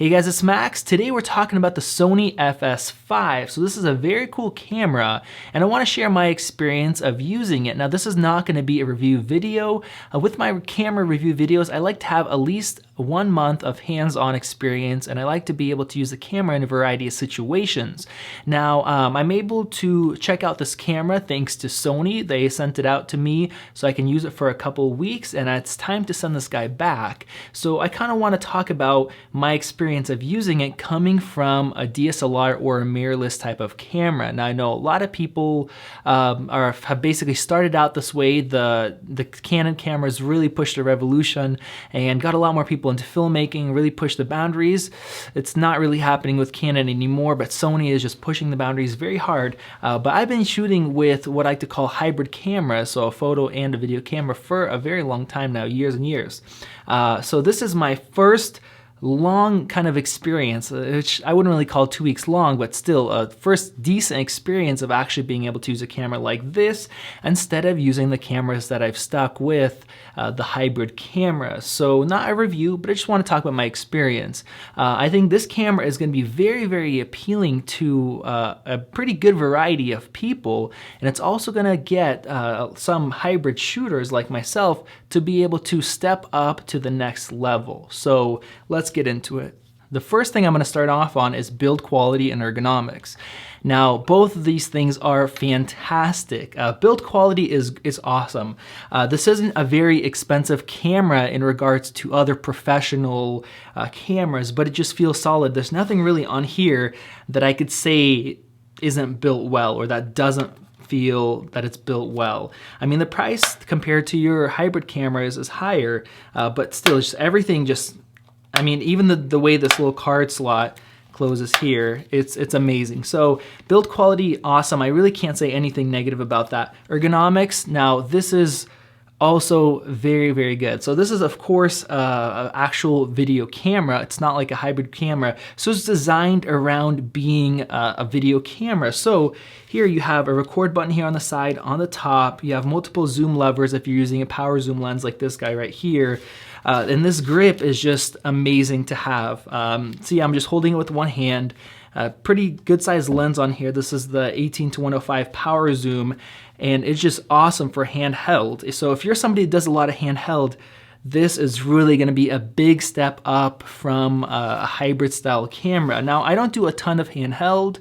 Hey guys, it's Max. Today we're talking about the Sony FS5. So this is a very cool camera and I want to share my experience of using it. Now this is not going to be a review video. With my camera review videos, I like to have at least 1 month of hands-on experience and I like to be able to use the camera in a variety of situations. Now I'm able to check out this camera thanks to Sony. They sent it out to me so I can use it for a couple of weeks and it's time to send this guy back. So I kind of want to talk about my experience of using it coming from a DSLR or a mirrorless type of camera. Now I know a lot of people have basically started out this way. The Canon cameras really pushed a revolution and got a lot more people into filmmaking, really pushed the boundaries. It's not really happening with Canon anymore, but Sony is just pushing the boundaries very hard. But I've been shooting with what I like to call hybrid cameras, so a photo and a video camera for a very long time now, years and years. So this is my first long kind of experience, which I wouldn't really call 2 weeks long, but still a first decent experience of actually being able to use a camera like this instead of using the cameras that I've stuck with, the hybrid camera. So not a review, but I just want to talk about my experience. I think this camera is going to be very, very appealing to a pretty good variety of people, and it's also going to get some hybrid shooters like myself to be able to step up to the next level. So let's get into it. The first thing I'm going to start off on is build quality and ergonomics. Now, both of these things are fantastic. Build quality is awesome. This isn't a very expensive camera in regards to other professional cameras, but it just feels solid. There's nothing really on here that I could say isn't built well or that doesn't feel that it's built well. I mean, the price compared to your hybrid cameras is higher, but still, just everything just, I mean, even the way this little card slot closes here, it's amazing. So build quality, awesome. I really can't say anything negative about that. Ergonomics, now this is also very, very good. So this is, of course, an actual video camera. It's not like a hybrid camera. So it's designed around being a video camera. So here you have a record button here on the side, on the top. You have multiple zoom levers if you're using a power zoom lens like this guy right here. And this grip is just amazing to have. See, I'm just holding it with one hand. Pretty good sized lens on here. This is the 18-105 power zoom, and it's just awesome for handheld. So if you're somebody that does a lot of handheld, this is really going to be a big step up from a hybrid style camera. Now, I don't do a ton of handheld.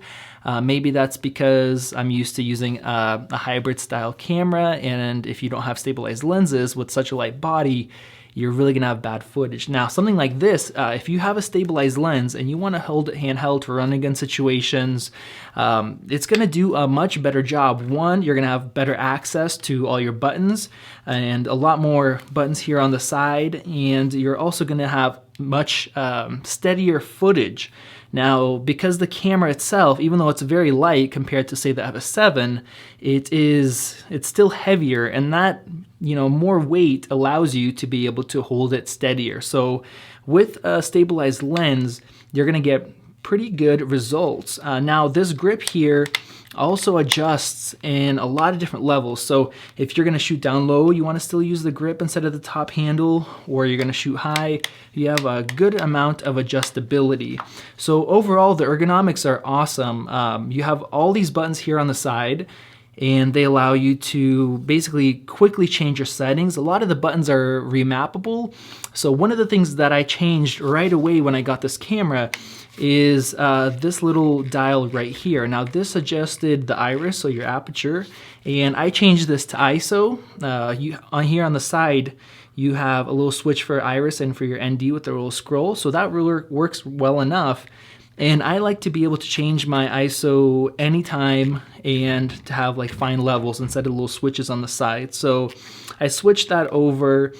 Maybe that's because I'm used to using a hybrid style camera, and if you don't have stabilized lenses with such a light body, you're really gonna have bad footage. Now, something like this, if you have a stabilized lens and you wanna hold it handheld to run and gun situations, it's gonna do a much better job. One, you're gonna have better access to all your buttons and a lot more buttons here on the side, and you're also gonna have much steadier footage. Now, because the camera itself, even though it's very light compared to, say, the FS7, it's still heavier, and that, you know, more weight allows you to be able to hold it steadier. So with a stabilized lens, you're gonna get pretty good results. Now, this grip here also adjusts in a lot of different levels. So if you're gonna shoot down low, you wanna still use the grip instead of the top handle, or you're gonna shoot high, you have a good amount of adjustability. So overall, the ergonomics are awesome. You have all these buttons here on the side, and they allow you to basically quickly change your settings. A lot of the buttons are remappable. So one of the things that I changed right away when I got this camera is this little dial right here. Now this adjusted the iris, so your aperture, and I changed this to ISO. On here on the side, you have a little switch for iris and for your ND with the little scroll, so that really works well enough. And I like to be able to change my ISO anytime and to have like fine levels instead of little switches on the side. So I switched that over.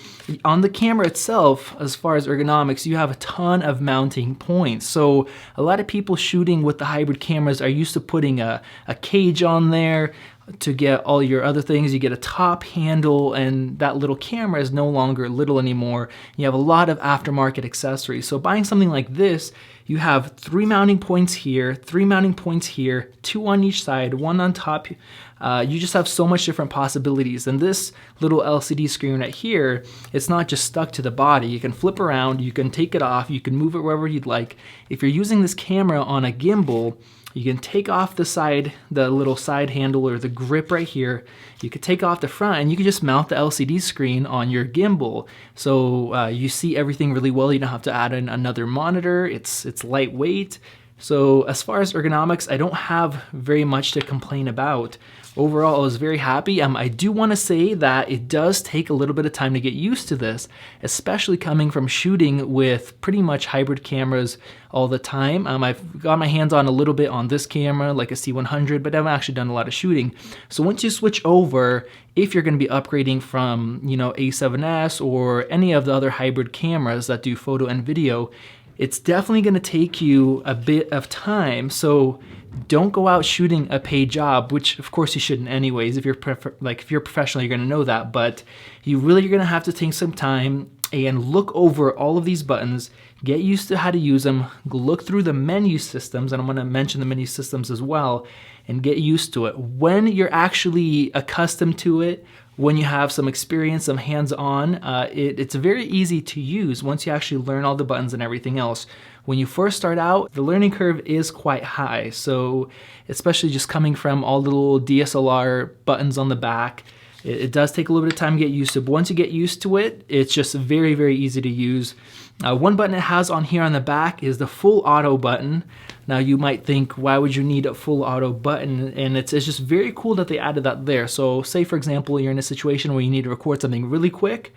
On the camera itself, as far as ergonomics, you have a ton of mounting points. So a lot of people shooting with the hybrid cameras are used to putting a cage on there to get all your other things. You get a top handle, and that little camera is no longer little anymore. You have a lot of aftermarket accessories. So buying something like this, you have 3 mounting points here, 3 mounting points here, 2 on each side, 1 one on top, you just have so much different possibilities. And this little LCD screen right here, it's not just stuck to the body. You can flip around, you can take it off, you can move it wherever you'd like. If you're using this camera on a gimbal, you can take off the little side handle or the grip right here. You could take off the front and you can just mount the LCD screen on your gimbal. So you see everything really well. You don't have to add in another monitor. It's lightweight. So as far as ergonomics, I don't have very much to complain about. Overall, I was very happy. I do want to say that it does take a little bit of time to get used to this, especially coming from shooting with pretty much hybrid cameras all the time. I've got my hands on a little bit on this camera, like a C100, but I've actually done a lot of shooting. So once you switch over, if you're going to be upgrading from, A7S or any of the other hybrid cameras that do photo and video, it's definitely going to take you a bit of time. So don't go out shooting a paid job, which of course you shouldn't anyways. If you're professional, you're going to know that, but you really are going to have to take some time and look over all of these buttons, get used to how to use them, look through the menu systems, and I'm going to mention the menu systems as well, and get used to it. When you're actually accustomed to it, when you have some experience, some hands-on, it's very easy to use once you actually learn all the buttons and everything else. When you first start out, the learning curve is quite high. So especially just coming from all the little DSLR buttons on the back, it does take a little bit of time to get used to, but once you get used to it, it's just very, very easy to use. One button it has on here on the back is the full auto button. Now you might think, why would you need a full auto button? And it's just very cool that they added that there. So say for example, you're in a situation where you need to record something really quick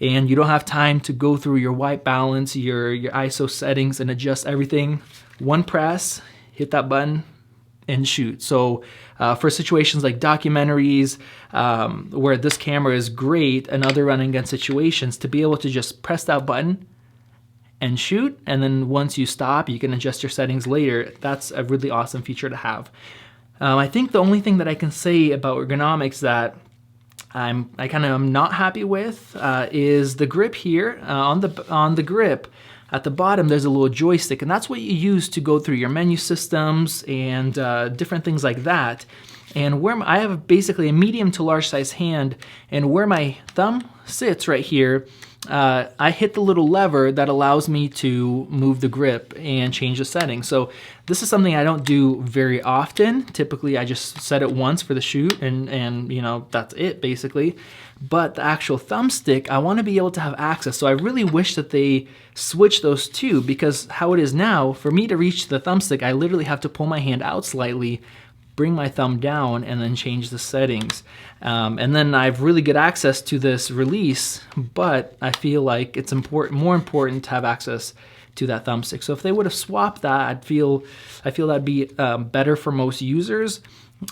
and you don't have time to go through your white balance, your ISO settings and adjust everything. One press, hit that button, and shoot. So for situations like documentaries, where this camera is great and other run and gun situations, to be able to just press that button and shoot, and then once you stop, you can adjust your settings later. That's a really awesome feature to have. I think the only thing that I can say about ergonomics that I kind of am not happy with is the grip here. On the grip, at the bottom, there's a little joystick, and that's what you use to go through your menu systems and different things like that. And where I have basically a medium to large size hand, and where my thumb sits right here, I hit the little lever that allows me to move the grip and change the settings. So this is something I don't do very often. Typically, I just set it once for the shoot, and that's it basically. But the actual thumbstick, I want to be able to have access. So I really wish that they switch those two, because how it is now, for me to reach the thumbstick, I literally have to pull my hand out slightly, bring my thumb down, and then change the settings. And then I have really good access to this release, but I feel like it's more important to have access to that thumbstick. So if they would have swapped that, I feel that'd be better for most users.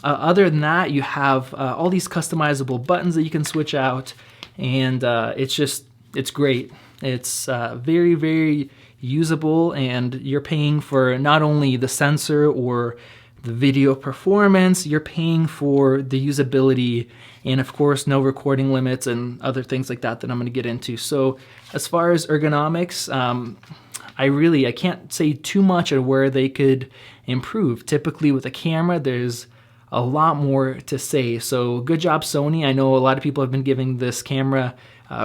Other than that, you have all these customizable buttons that you can switch out, and it's great. It's very, very usable, and you're paying for not only the sensor or the video performance, you're paying for the usability, and of course no recording limits and other things like that I'm going to get into. So as far as ergonomics, I can't say too much on where they could improve. Typically with a camera, there's a lot more to say. So good job, Sony. I know a lot of people have been giving this camera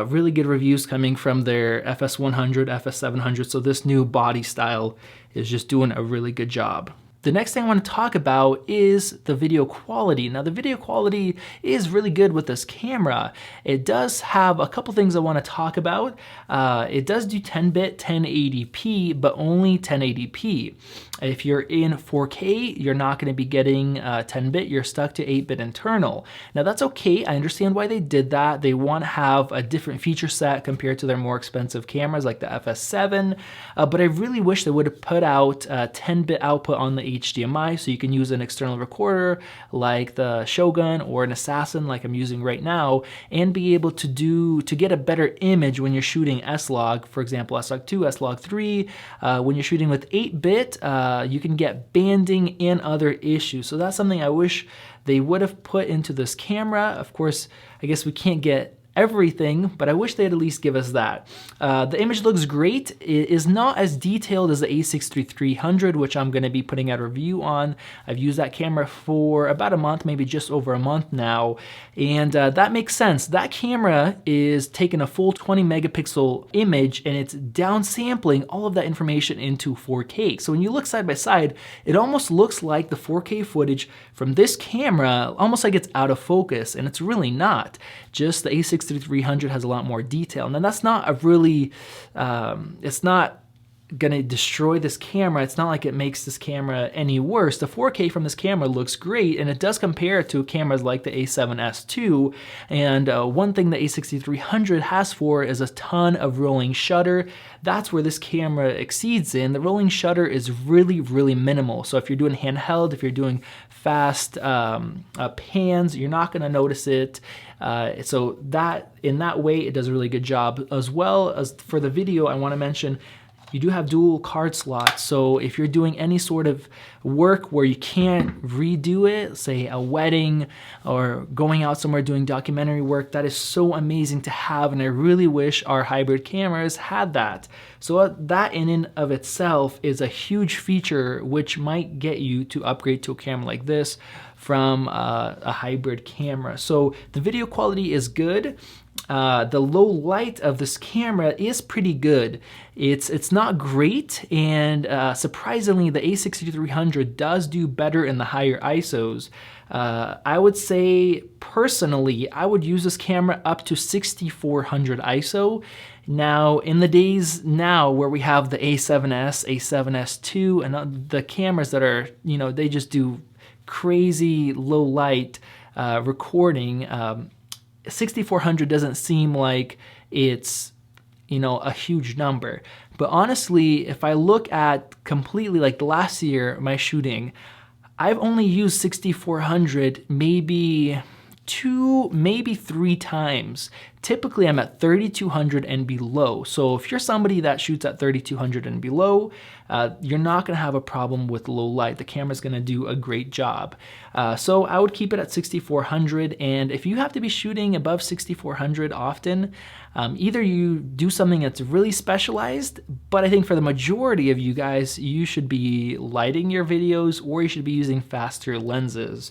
really good reviews coming from their FS100, FS700. So this new body style is just doing a really good job. The next thing I want to talk about is the video quality. Now the video quality is really good with this camera. It does have a couple things I want to talk about. It does do 10-bit 1080p, but only 1080p. If you're in 4K, you're not going to be getting 10-bit, you're stuck to 8-bit internal. Now that's okay, I understand why they did that. They want to have a different feature set compared to their more expensive cameras like the FS7, but I really wish they would have put out 10-bit output on the HDMI so you can use an external recorder like the Shogun or an Assassin like I'm using right now, and be able to get a better image when you're shooting S-Log, for example S-Log2, S-Log3. When you're shooting with 8-bit, you can get banding and other issues. So that's something I wish they would have put into this camera. Of course, I guess we can't get everything, but I wish they'd at least give us that. The image looks great. It is not as detailed as the a6300, which I'm going to be putting out a review on. I've used that camera for about a month, maybe just over a month now, and that makes sense. That camera is taking a full 20 megapixel image and it's downsampling all of that information into 4K. So when you look side by side, it almost looks like the 4K footage from this camera, almost like it's out of focus, and it's really not. Just the a6300 has a lot more detail. Now that's not a really, it's not gonna destroy this camera. It's not like it makes this camera any worse. The 4K from this camera looks great, and it does compare to cameras like the A7S II. And one thing the a6300 has for is a ton of rolling shutter. That's where this camera exceeds in. The rolling shutter is really, really minimal. So if you're doing handheld, if you're doing fast pans, you're not gonna notice it. So that in that way, it does a really good job. As well as for the video, I wanna mention, you do have dual card slots, so if you're doing any sort of work where you can't redo it, say a wedding or going out somewhere doing documentary work, that is so amazing to have, and I really wish our hybrid cameras had that. So that in and of itself is a huge feature which might get you to upgrade to a camera like this from a hybrid camera. So the video quality is good. The low light of this camera is pretty good. It's not great, and surprisingly, the a6300 does do better in the higher ISOs. I would say, personally, I would use this camera up to 6400 ISO. Now, in the days now where we have the A7S, A7S II, and the cameras that are, you know, they just do crazy low light recording, 6400 doesn't seem like it's, you know, a huge number. But honestly, if I look at completely like the last year, my shooting, I've only used 6400 maybe 2, maybe 3 times. Typically I'm at 3200 and below. So if you're somebody that shoots at 3200 and below, you're not gonna have a problem with low light. The camera's gonna do a great job. So I would keep it at 6400, and if you have to be shooting above 6400 often, either you do something that's really specialized, but I think for the majority of you guys, you should be lighting your videos, or you should be using faster lenses.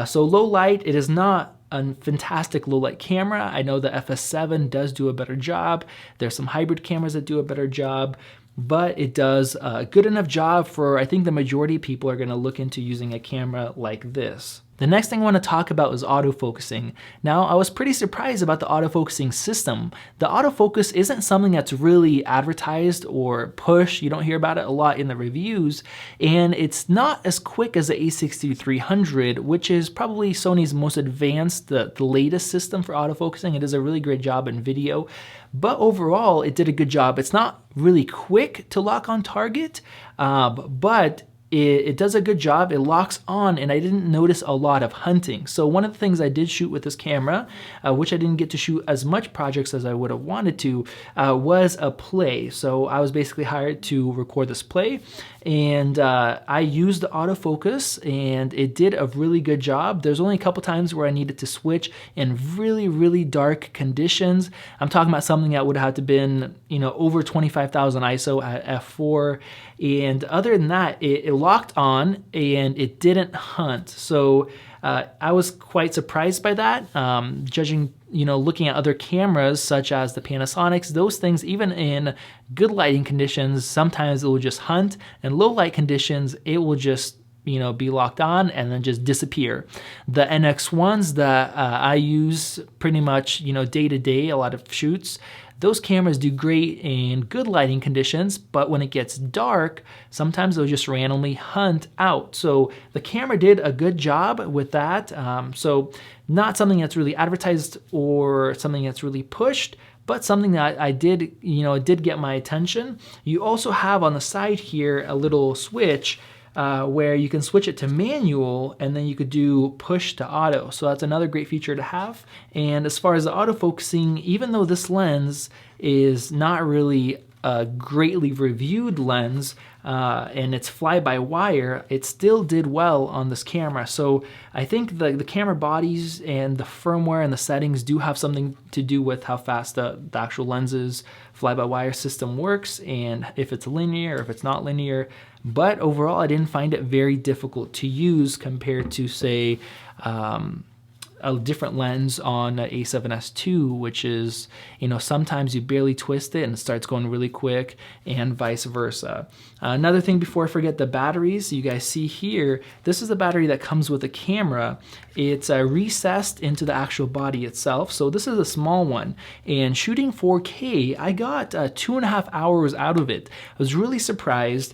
So low light, it is not a fantastic low light camera. I know the FS7 does do a better job. There's some hybrid cameras that do a better job, but it does a good enough job for, I think the majority of people are gonna look into using a camera like this. The next thing I want to talk about is autofocusing. Now, I was pretty surprised about the autofocusing system. The autofocus isn't something that's really advertised or pushed. You don't hear about it a lot in the reviews, and it's not as quick as the a6300, which is probably Sony's most advanced, the latest system for autofocusing. It does a really great job in video, but overall, it did a good job. It's not really quick to lock on target, but it does a good job. It locks on, and I didn't notice a lot of hunting. So one of the things I did shoot with this camera, which I didn't get to shoot as much projects as I would have wanted to, was a play. So I was basically hired to record this play, and I used the autofocus, and it did a really good job. There's only a couple times where I needed to switch in really, really dark conditions. I'm talking about something that would have to been, you know, over 25,000 ISO at f4. And other than that, it locked on and it didn't hunt. So I was quite surprised by that. Judging, you know, looking at other cameras such as the Panasonics, those things, even in good lighting conditions, sometimes it will just hunt, and low light conditions, it will just, you know, be locked on and then just disappear. The NX1s that I use pretty much, you know, day to day, a lot of shoots, those cameras do great in good lighting conditions, but when it gets dark, sometimes they'll just randomly hunt out. So the camera did a good job with that. So not something that's really advertised or something that's really pushed, but something that I did, you know, it did get my attention. You also have on the side here a little switch where you can switch it to manual, and then you could do push to auto. So that's another great feature to have. And as far as the autofocusing, even though this lens is not really a greatly reviewed lens and it's fly-by-wire, it still did well on this camera. So I think the camera bodies and the firmware and the settings do have something to do with how fast the actual lenses fly-by-wire system works, and if it's linear or if it's not linear. But overall, I didn't find it very difficult to use compared to, say, a different lens on A7S II, which is, you know, sometimes you barely twist it and it starts going really quick, and vice versa. Another thing before I forget, the batteries. You guys see here, this is the battery that comes with the camera. It's recessed into the actual body itself. So this is a small one, and shooting 4K, I got 2.5 hours out of it. I was really surprised.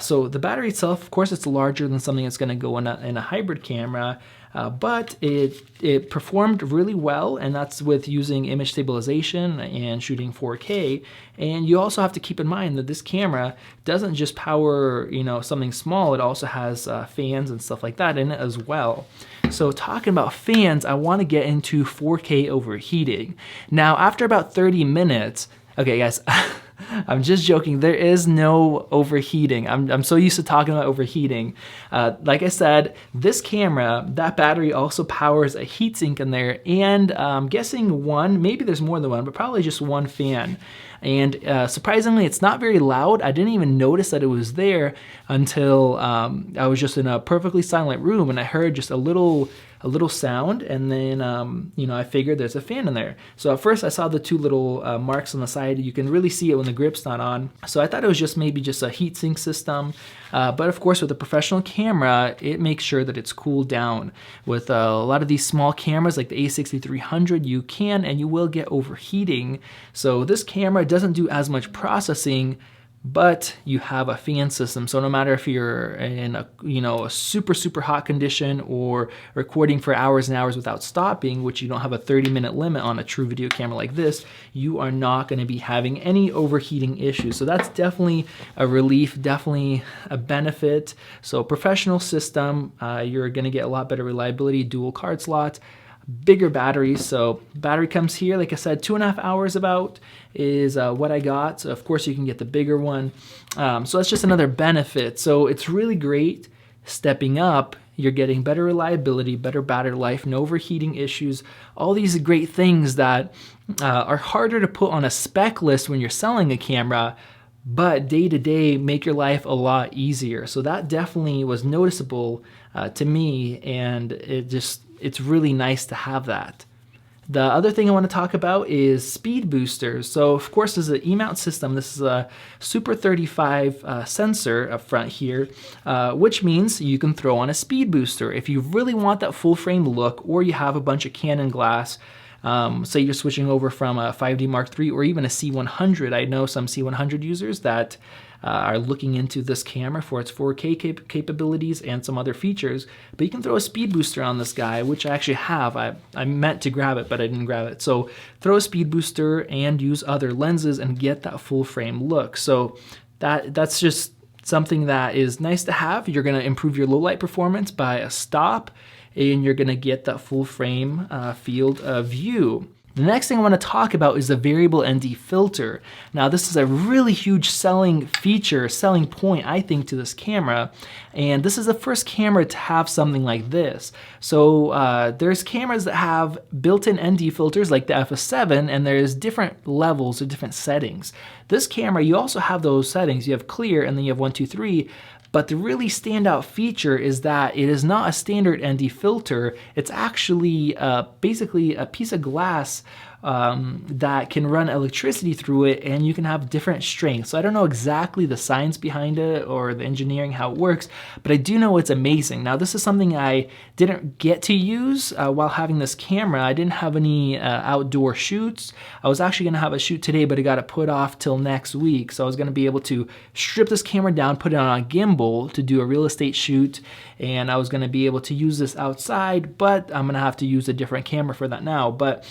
So the battery itself, of course, it's larger than something that's going to go in a hybrid camera. But it performed really well, and that's with using image stabilization and shooting 4K. And you also have to keep in mind that this camera doesn't just power, you know, something small, it also has fans and stuff like that in it as well. So talking about fans, I want to get into 4K overheating. Now, after about 30 minutes, okay guys, I'm just joking. There is no overheating. I'm so used to talking about overheating. Like I said, this camera, that battery also powers a heatsink in there, and I'm guessing one, maybe there's more than one, but probably just one fan. And surprisingly, it's not very loud. I didn't even notice that it was there until I was just in a perfectly silent room and I heard just a little sound, and then you know, I figured there's a fan in there. So at first I saw the two little marks on the side. You can really see it when the grip's not on. So I thought it was just maybe just a heatsink system. But of course, with a professional camera, it makes sure that it's cooled down. With a lot of these small cameras like the A6300, you can and you will get overheating. So this camera doesn't do as much processing, but you have a fan system. So no matter if you're in a, you know, a super hot condition or recording for hours and hours without stopping, which you don't have a 30-minute limit on a true video camera like this, you are not going to be having any overheating issues. So that's definitely a relief, definitely a benefit. So professional system, you're going to get a lot better reliability, dual card slots, bigger batteries. So battery comes here, like I said, 2.5 hours about is what I got. So of course you can get the bigger one. So that's just another benefit. So it's really great. Stepping up, you're getting better reliability, better battery life, no overheating issues, all these great things that are harder to put on a spec list when you're selling a camera, but day to day make your life a lot easier. So that definitely was noticeable to me, and it's really nice to have that. The other thing I want to talk about is speed boosters. So of course, this is an E-mount system. This is a Super 35 sensor up front here, which means you can throw on a speed booster. If you really want that full frame look, or you have a bunch of Canon glass, say you're switching over from a 5D Mark III or even a C100. I know some C100 users that are looking into this camera for its 4K capabilities and some other features, but you can throw a speed booster on this guy, which I actually have. I meant to grab it, but I didn't grab it. So throw a speed booster and use other lenses and get that full frame look. So that's just something that is nice to have. You're gonna improve your low light performance by a stop, and you're gonna get that full frame field of view. The next thing I want to talk about is the variable ND filter. Now this is a really huge selling point, I think, to this camera, and this is the first camera to have something like this. So there's cameras that have built-in ND filters like the FS7, and there's different levels or different settings. This camera, you also have those settings. You have clear, and then you have 1, 2, 3. But the really standout feature is that it is not a standard ND filter. It's actually basically a piece of glass that can run electricity through it, and you can have different strengths. So I don't know exactly the science behind it or the engineering, how it works, but I do know it's amazing. Now this is something I didn't get to use while having this camera. I didn't have any outdoor shoots. I was actually gonna have a shoot today, but it got put off till next week. So I was gonna be able to strip this camera down, put it on a gimbal to do a real estate shoot, and I was gonna be able to use this outside, but I'm gonna have to use a different camera for that now. But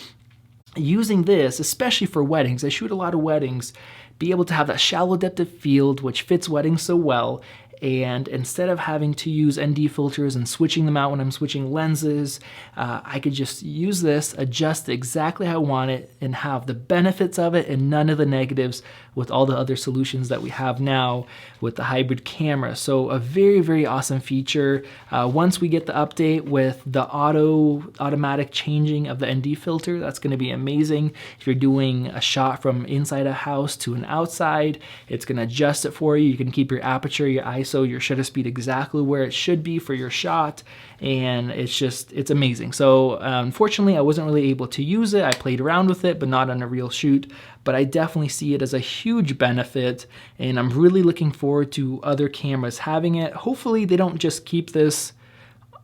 using this, especially for weddings, I shoot a lot of weddings, be able to have that shallow depth of field, which fits weddings so well. And instead of having to use ND filters and switching them out when I'm switching lenses, I could just use this, adjust exactly how I want it, and have the benefits of it and none of the negatives with all the other solutions that we have now with the hybrid camera. So a very, very awesome feature. Once we get the update with the automatic changing of the ND filter, that's going to be amazing. If you're doing a shot from inside a house to an outside, it's going to adjust it for you. You can keep your aperture, your ISO, your shutter speed exactly where it should be for your shot, and it's amazing. So unfortunately, I wasn't really able to use it. I played around with it, but not on a real shoot. But I definitely see it as a huge benefit, and I'm really looking forward to other cameras having it. Hopefully they don't just keep this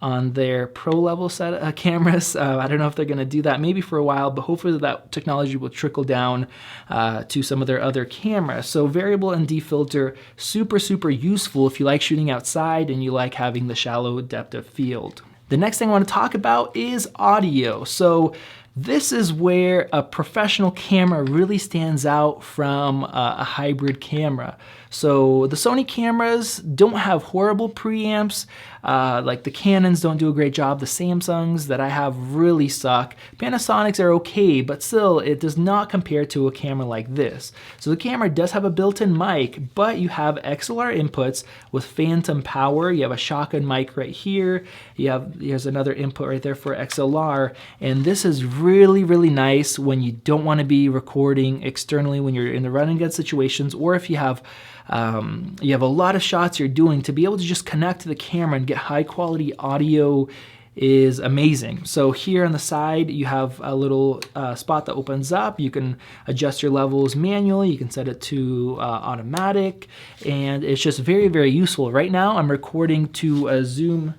on their pro level set of cameras. I don't know if they're gonna do that, maybe for a while, but hopefully that technology will trickle down to some of their other cameras. So variable ND filter, super, super useful if you like shooting outside and you like having the shallow depth of field. The next thing I want to talk about is audio. So this is where a professional camera really stands out from a hybrid camera. So the Sony cameras don't have horrible preamps, like the Canons don't do a great job, the Samsungs that I have really suck. Panasonics are okay, but still it does not compare to a camera like this. So the camera does have a built-in mic, but you have XLR inputs with phantom power. You have a shotgun mic right here. Here's another input right there for XLR, and this is really, really nice when you don't want to be recording externally when you're in the run and gun situations, or if you have a lot of shots you're doing, to be able to just connect to the camera and get high quality audio is amazing. So here on the side, you have a little spot that opens up. You can adjust your levels manually. You can set it to automatic, and it's just very, very useful. Right now, I'm recording to a Zoom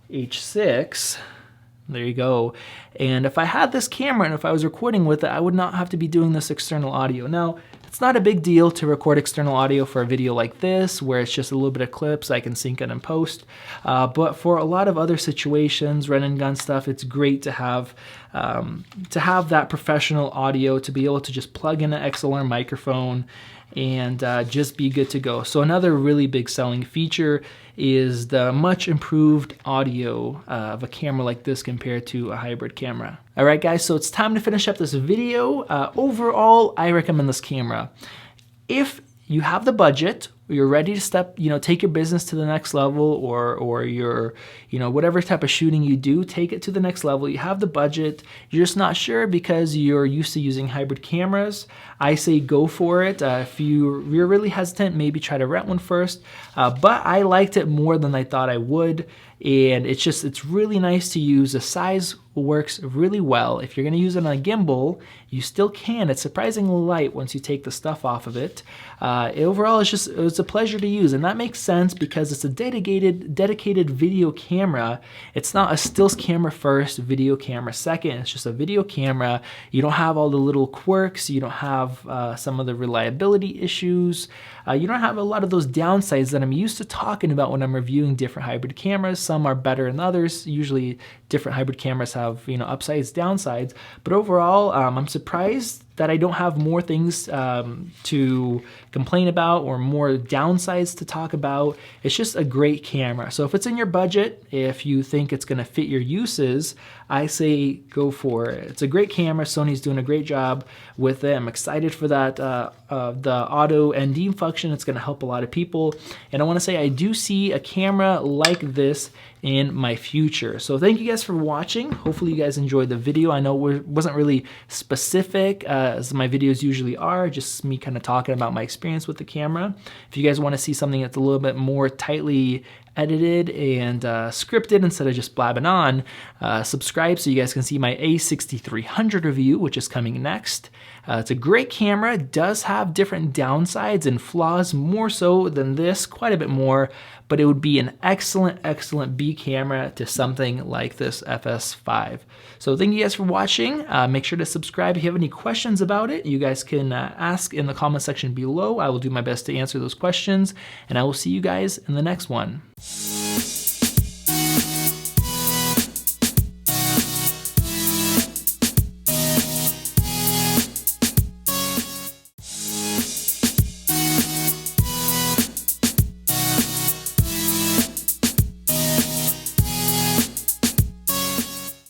H6. There you go. And if I had this camera and if I was recording with it, I would not have to be doing this external audio. Now, it's not a big deal to record external audio for a video like this, where it's just a little bit of clips, I can sync it in post. But for a lot of other situations, run and gun stuff, it's great to have that professional audio, to be able to just plug in an XLR microphone and just be good to go. So another really big selling feature is the much improved audio of a camera like this compared to a hybrid camera. All right, guys, so it's time to finish up this video. Overall, I recommend this camera. If you have the budget, you're ready to take your business to the next level, or your, whatever type of shooting you do, take it to the next level. You have the budget, you're just not sure because you're used to using hybrid cameras, I say go for it. If you're really hesitant, maybe try to rent one first. But I liked it more than I thought I would. And it's really nice to use. The size works really well. If you're gonna use it on a gimbal, you still can. It's surprisingly light once you take the stuff off of it. Overall, it's a pleasure to use, and that makes sense because it's a dedicated video camera. It's not a stills camera first, video camera second. It's just a video camera. You don't have all the little quirks. You don't have some of the reliability issues. You don't have a lot of those downsides that I'm used to talking about when I'm reviewing different hybrid cameras. Some are better than others. Usually different hybrid cameras have upsides, downsides. But overall, I'm surprised that I don't have more things to complain about or more downsides to talk about. It's just a great camera. So if it's in your budget, if you think it's gonna fit your uses, I say go for it. It's a great camera. Sony's doing a great job with it. I'm excited for that, the auto ND function. It's gonna help a lot of people. And I wanna say I do see a camera like this in my future. So thank you guys for watching. Hopefully you guys enjoyed the video. I know it wasn't really specific as my videos usually are, just me kind of talking about my experience with the camera. If you guys want to see something that's a little bit more tightly edited and scripted instead of just blabbing on, subscribe so you guys can see my A6300 review, which is coming next. It's a great camera. It does have different downsides and flaws, more so than this, quite a bit more, but it would be an excellent B camera to something like this FS5. So thank you guys for watching. Make sure to subscribe. If you have any questions about it, you guys can ask in the comment section below. I will do my best to answer those questions, and I will see you guys in the next one.